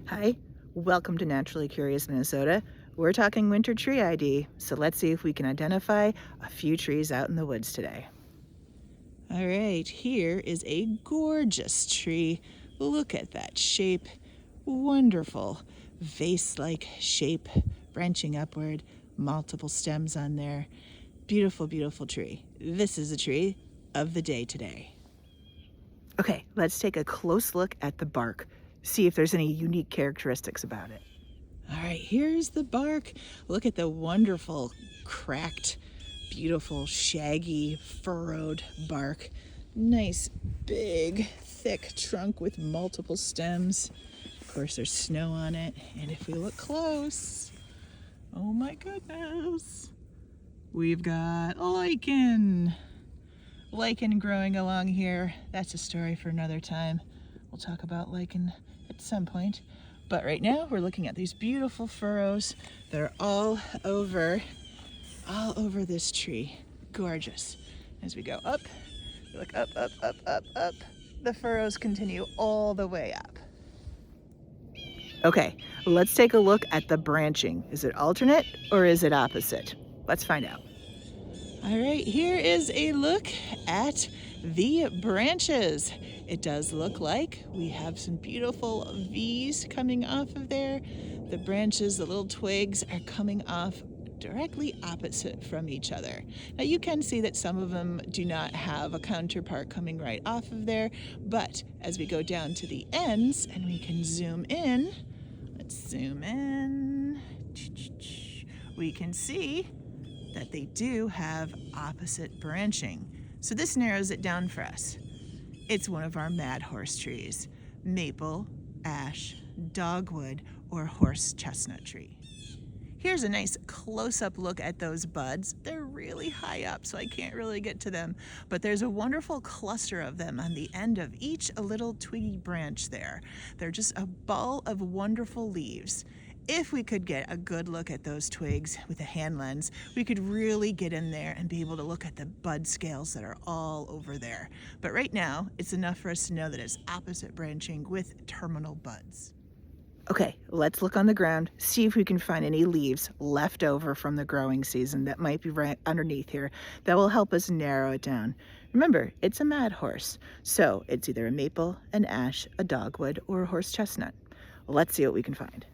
Hi, welcome to Naturally Curious Minnesota. We're talking winter tree ID, so let's see if we can identify a few trees out in the woods today. All right, here is a gorgeous tree. Look at that shape. Wonderful vase-like shape, branching upward, multiple stems on there. Beautiful, beautiful tree. This is a tree of the day today. Okay, let's take a close look at the bark, see if there's any unique characteristics about it. All right, here's the bark. Look at the wonderful, cracked, beautiful, shaggy, furrowed bark. Nice, big, thick trunk with multiple stems. Of course, there's snow on it. And if we look close, oh my goodness, we've got lichen. Lichen growing along here. That's a story for another time. We'll talk about lichen at some point. But right now we're looking at these beautiful furrows that are all over this tree. Gorgeous. As we go up, we look up, up, up, up, up. The furrows continue all the way up. Okay, let's take a look at the branching. Is it alternate or is it opposite? Let's find out. All right, here is a look at the branches. It does look like we have some beautiful V's coming off of there. The branches, the little twigs are coming off directly opposite from each other. Now you can see that some of them do not have a counterpart coming right off of there, but as we go down to the ends and we can zoom in, let's zoom in, we can see that they do have opposite branching. So this narrows it down for us. It's one of our mad horse trees, maple, ash, dogwood, or horse chestnut tree. Here's a nice close-up look at those buds. They're really high up, so I can't really get to them, but there's a wonderful cluster of them on the end of each little twiggy branch there. They're just a ball of wonderful leaves. If we could get a good look at those twigs with a hand lens, we could really get in there and be able to look at the bud scales that are all over there. But right now, it's enough for us to know that it's opposite branching with terminal buds. Okay, let's look on the ground, see if we can find any leaves left over from the growing season that might be right underneath here that will help us narrow it down. Remember, it's a mad horse, so it's either a maple, an ash, a dogwood, or a horse chestnut. Let's see what we can find.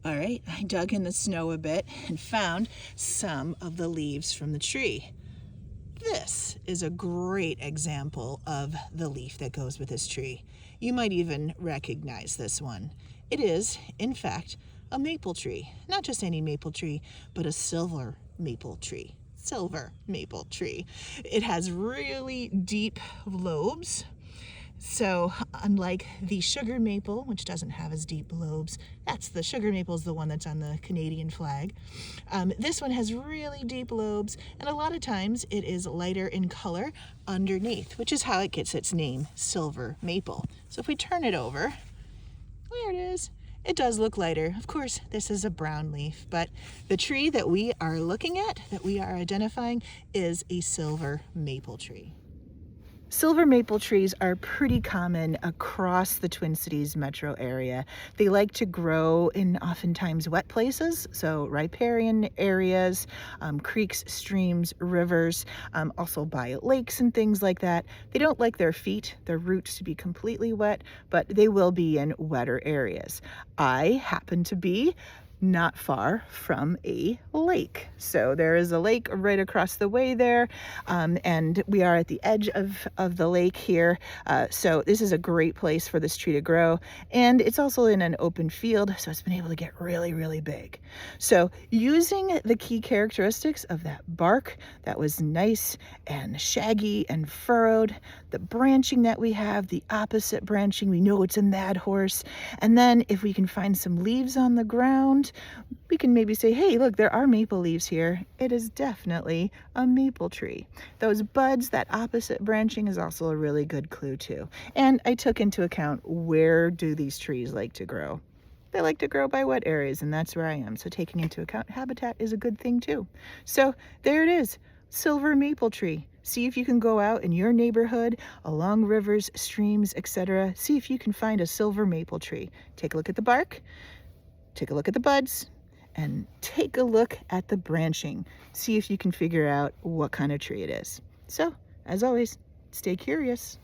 All right, I dug in the snow a bit and found some of the leaves from the tree. This is a great example of the leaf that goes with this tree. You might even recognize this one. It is, in fact, a maple tree. Not just any maple tree, but a silver maple tree. Silver maple tree. It has really deep lobes. So unlike the sugar maple, which doesn't have as deep lobes, that's the sugar maple is the one that's on the Canadian flag. This one has really deep lobes, and a lot of times it is lighter in color underneath, which is how it gets its name, silver maple. So if we turn it over, there it is. It does look lighter. Of course, this is a brown leaf, but the tree that we are looking at, that we are identifying, is a silver maple tree. Silver maple trees are pretty common across the Twin Cities metro area. They like to grow in oftentimes wet places, so riparian areas, creeks, streams, rivers, also by lakes and things like that. They don't like their roots to be completely wet, but they will be in wetter areas. I happen to be not far from a lake. So there is a lake right across the way there, and we are at the edge of the lake here. So this is a great place for this tree to grow, and it's also in an open field, so it's been able to get really, really big. So using the key characteristics of that bark that was nice and shaggy and furrowed, the branching that we have, the opposite branching, we know it's a mad horse, and then if we can find some leaves on the ground, we can maybe say, hey, look, there are maple leaves here. It is definitely a maple tree. Those buds, that opposite branching is also a really good clue too. And I took into account, where do these trees like to grow? They like to grow by wet areas, and that's where I am. So taking into account habitat is a good thing too. So there it is. silver maple tree. See if you can go out in your neighborhood, along rivers, streams, etc. See if you can find a silver maple tree. Take a look at the bark, take a look at the buds, and take a look at the branching. See if you can figure out what kind of tree it is. So, as always, stay curious.